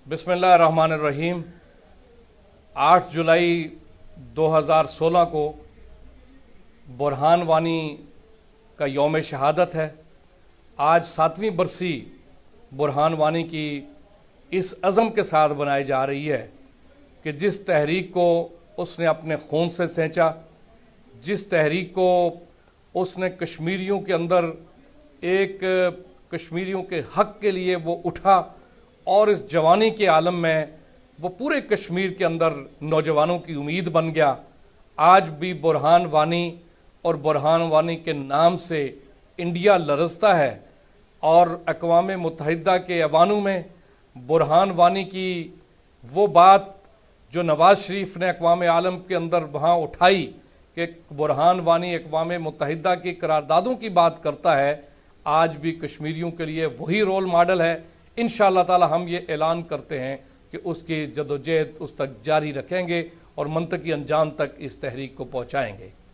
बिस्मिल्लाहिर्रहमानिर्रहीम। 8 जुलाई 2016 को बुरहान वानी का यौम शहादत है। आज 7वीं बरसी बुरहान वानी की इस अज़म के साथ बनाई जा रही है कि जिस तहरीक को उसने अपने खून से सेंचा, जिस तहरीक को उसने कश्मीरियों के अंदर एक कश्मीरियों के हक़ के लिए वो उठा और इस जवानी के आलम में वो पूरे कश्मीर के अंदर नौजवानों की उम्मीद बन गया। आज भी बुरहान वानी और बुरहान वानी के नाम से इंडिया लरजता है और अक़वाम मुत्तहिदा के ऐवानों में बुरहान वानी की वो बात जो नवाज शरीफ ने अक़वाम आलम के अंदर वहाँ उठाई कि बुरहान वानी अक़वाम मुत्तहिदा की करारदादों की बात करता है, आज भी कश्मीरियों के लिए वही रोल मॉडल है। इंशाअल्लाह ताला हम ये ऐलान करते हैं कि उसकी जदोजहद उस तक जारी रखेंगे और मंतकी अंजाम तक इस तहरीक को पहुँचाएँगे।